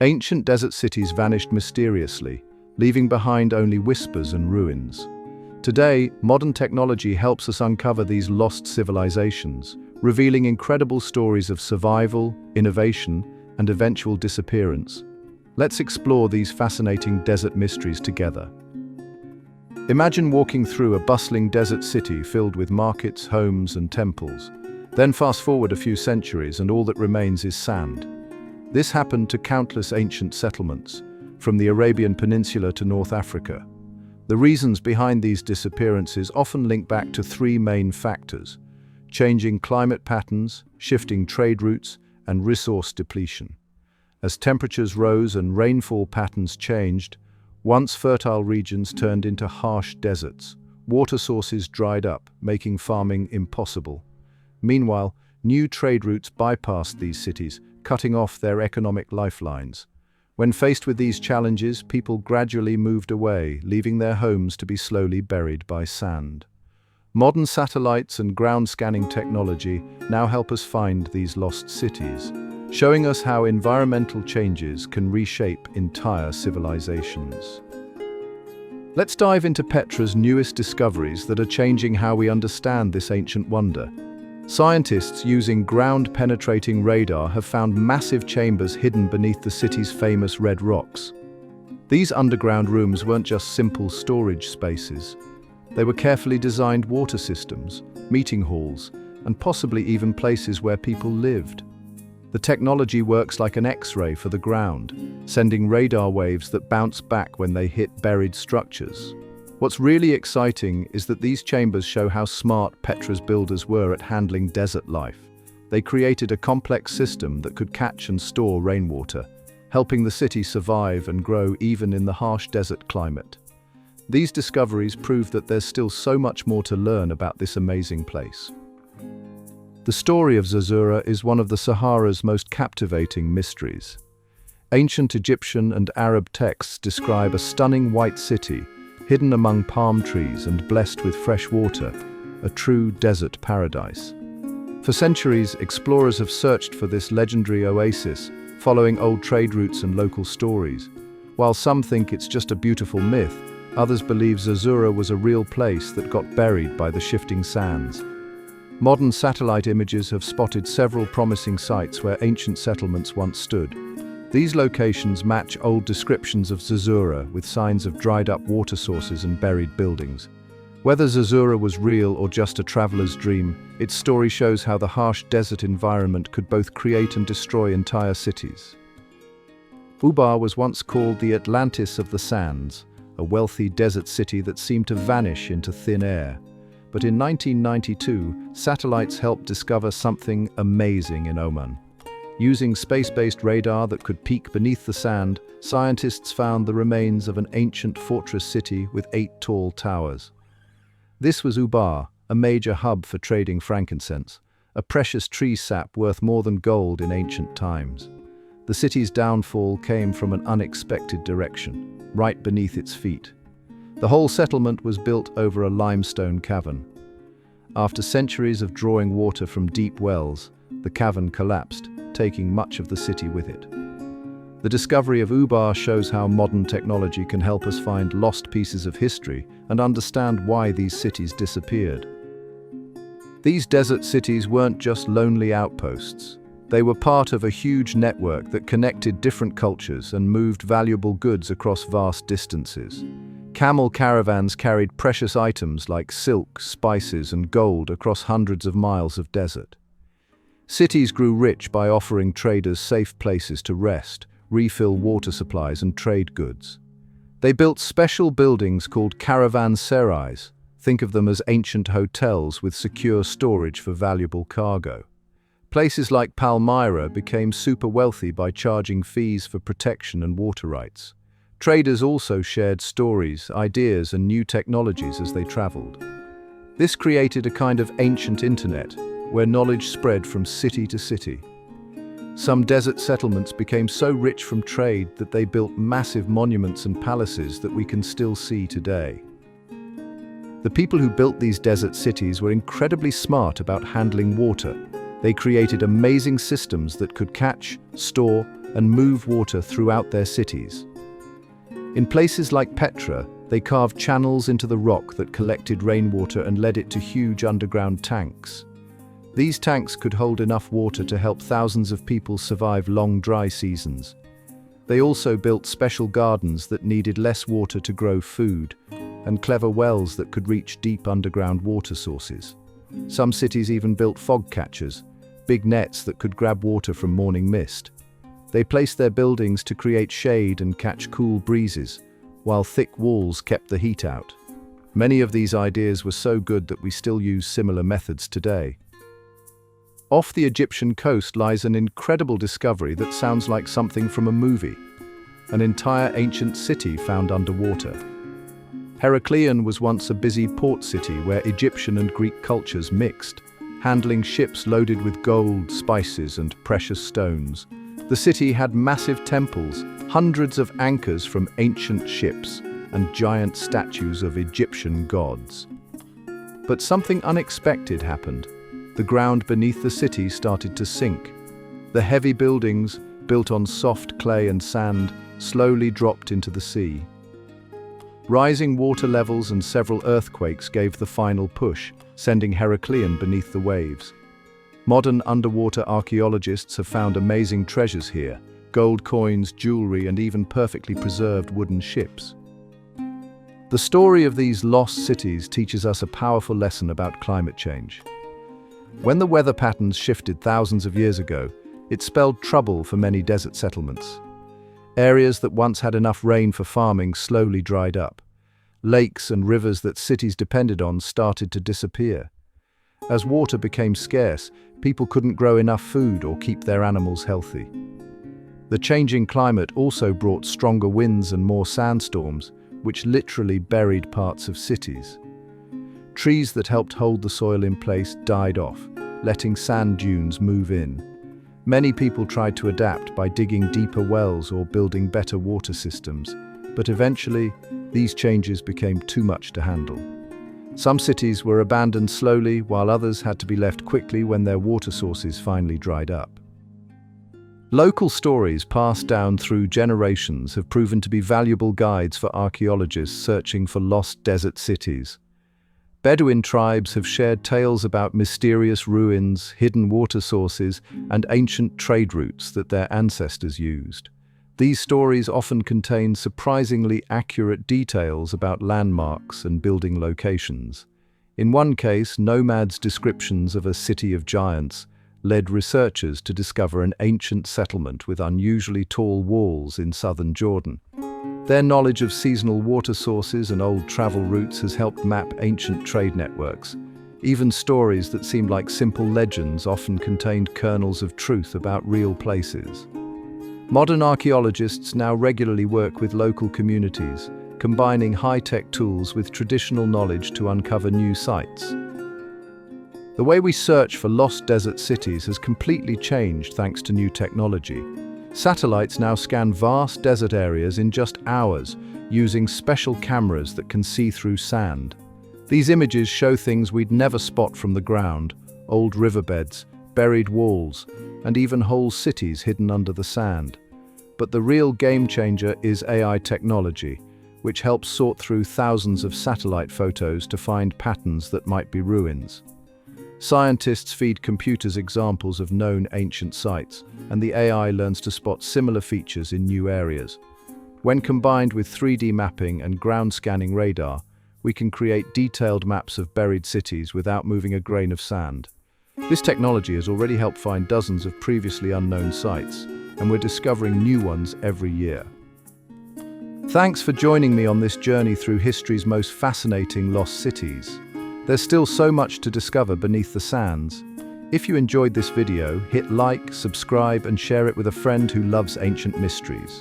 Ancient desert cities vanished mysteriously, leaving behind only whispers and ruins. Today, modern technology helps us uncover these lost civilizations, revealing incredible stories of survival, innovation, and eventual disappearance. Let's explore these fascinating desert mysteries together. Imagine walking through a bustling desert city filled with markets, homes, and temples. Then fast forward a few centuries and all that remains is sand. This happened to countless ancient settlements, from the Arabian Peninsula to North Africa. The reasons behind these disappearances often link back to three main factors: changing climate patterns, shifting trade routes, and resource depletion. As temperatures rose and rainfall patterns changed, once fertile regions turned into harsh deserts. Water sources dried up, making farming impossible. Meanwhile, new trade routes bypassed these cities, cutting off their economic lifelines. When faced with these challenges, people gradually moved away, leaving their homes to be slowly buried by sand. Modern satellites and ground scanning technology now help us find these lost cities, showing us how environmental changes can reshape entire civilizations. Let's dive into Petra's newest discoveries that are changing how we understand this ancient wonder. Scientists using ground-penetrating radar have found massive chambers hidden beneath the city's famous red rocks. These underground rooms weren't just simple storage spaces. They were carefully designed water systems, meeting halls, and possibly even places where people lived. The technology works like an X-ray for the ground, sending radar waves that bounce back when they hit buried structures. What's really exciting is that these chambers show how smart Petra's builders were at handling desert life. They created a complex system that could catch and store rainwater, helping the city survive and grow even in the harsh desert climate. These discoveries prove that there's still so much more to learn about this amazing place. The story of Zerzura is one of the Sahara's most captivating mysteries. Ancient Egyptian and Arab texts describe a stunning white city, hidden among palm trees and blessed with fresh water, a true desert paradise. For centuries, explorers have searched for this legendary oasis, following old trade routes and local stories. While some think it's just a beautiful myth, others believe Zerzura was a real place that got buried by the shifting sands. Modern satellite images have spotted several promising sites where ancient settlements once stood. These locations match old descriptions of Zerzura with signs of dried-up water sources and buried buildings. Whether Zerzura was real or just a traveler's dream, its story shows how the harsh desert environment could both create and destroy entire cities. Ubar was once called the Atlantis of the Sands, a wealthy desert city that seemed to vanish into thin air. But in 1992, satellites helped discover something amazing in Oman. Using space-based radar that could peek beneath the sand, scientists found the remains of an ancient fortress city with 8 tall towers. This was Ubar, a major hub for trading frankincense, a precious tree sap worth more than gold in ancient times. The city's downfall came from an unexpected direction, right beneath its feet. The whole settlement was built over a limestone cavern. After centuries of drawing water from deep wells, the cavern collapsed, taking much of the city with it. The discovery of Ubar shows how modern technology can help us find lost pieces of history and understand why these cities disappeared. These desert cities weren't just lonely outposts. They were part of a huge network that connected different cultures and moved valuable goods across vast distances. Camel caravans carried precious items like silk, spices, and gold across hundreds of miles of desert. Cities grew rich by offering traders safe places to rest, refill water supplies, and trade goods. They built special buildings called caravanserais. Think of them as ancient hotels with secure storage for valuable cargo. Places like Palmyra became super wealthy by charging fees for protection and water rights. Traders also shared stories, ideas, and new technologies as they traveled. This created a kind of ancient internet, where knowledge spread from city to city. Some desert settlements became so rich from trade that they built massive monuments and palaces that we can still see today. The people who built these desert cities were incredibly smart about handling water. They created amazing systems that could catch, store, and move water throughout their cities. In places like Petra, they carved channels into the rock that collected rainwater and led it to huge underground tanks. These tanks could hold enough water to help thousands of people survive long dry seasons. They also built special gardens that needed less water to grow food, and clever wells that could reach deep underground water sources. Some cities even built fog catchers, big nets that could grab water from morning mist. They placed their buildings to create shade and catch cool breezes, while thick walls kept the heat out. Many of these ideas were so good that we still use similar methods today. Off the Egyptian coast lies an incredible discovery that sounds like something from a movie. An entire ancient city found underwater. Heracleion was once a busy port city where Egyptian and Greek cultures mixed, handling ships loaded with gold, spices, and precious stones. The city had massive temples, hundreds of anchors from ancient ships, and giant statues of Egyptian gods. But something unexpected happened. The ground beneath the city started to sink. The heavy buildings, built on soft clay and sand, slowly dropped into the sea. Rising water levels and several earthquakes gave the final push, sending Heracleion beneath the waves. Modern underwater archaeologists have found amazing treasures here: gold coins, jewelry, and even perfectly preserved wooden ships. The story of these lost cities teaches us a powerful lesson about climate change. When the weather patterns shifted thousands of years ago, it spelled trouble for many desert settlements. Areas that once had enough rain for farming slowly dried up. Lakes and rivers that cities depended on started to disappear. As water became scarce, people couldn't grow enough food or keep their animals healthy. The changing climate also brought stronger winds and more sandstorms, which literally buried parts of cities. Trees that helped hold the soil in place died off, letting sand dunes move in. Many people tried to adapt by digging deeper wells or building better water systems, but eventually, these changes became too much to handle. Some cities were abandoned slowly, while others had to be left quickly when their water sources finally dried up. Local stories passed down through generations have proven to be valuable guides for archaeologists searching for lost desert cities. Bedouin tribes have shared tales about mysterious ruins, hidden water sources, and ancient trade routes that their ancestors used. These stories often contain surprisingly accurate details about landmarks and building locations. In one case, nomads' descriptions of a city of giants led researchers to discover an ancient settlement with unusually tall walls in southern Jordan. Their knowledge of seasonal water sources and old travel routes has helped map ancient trade networks. Even stories that seemed like simple legends often contained kernels of truth about real places. Modern archaeologists now regularly work with local communities, combining high-tech tools with traditional knowledge to uncover new sites. The way we search for lost desert cities has completely changed thanks to new technology. Satellites now scan vast desert areas in just hours, using special cameras that can see through sand. These images show things we'd never spot from the ground: old riverbeds, buried walls, and even whole cities hidden under the sand. But the real game changer is AI technology, which helps sort through thousands of satellite photos to find patterns that might be ruins. Scientists feed computers examples of known ancient sites, and the AI learns to spot similar features in new areas. When combined with 3D mapping and ground scanning radar, we can create detailed maps of buried cities without moving a grain of sand. This technology has already helped find dozens of previously unknown sites, and we're discovering new ones every year. Thanks for joining me on this journey through history's most fascinating lost cities. There's still so much to discover beneath the sands. If you enjoyed this video, hit like, subscribe, and share it with a friend who loves ancient mysteries.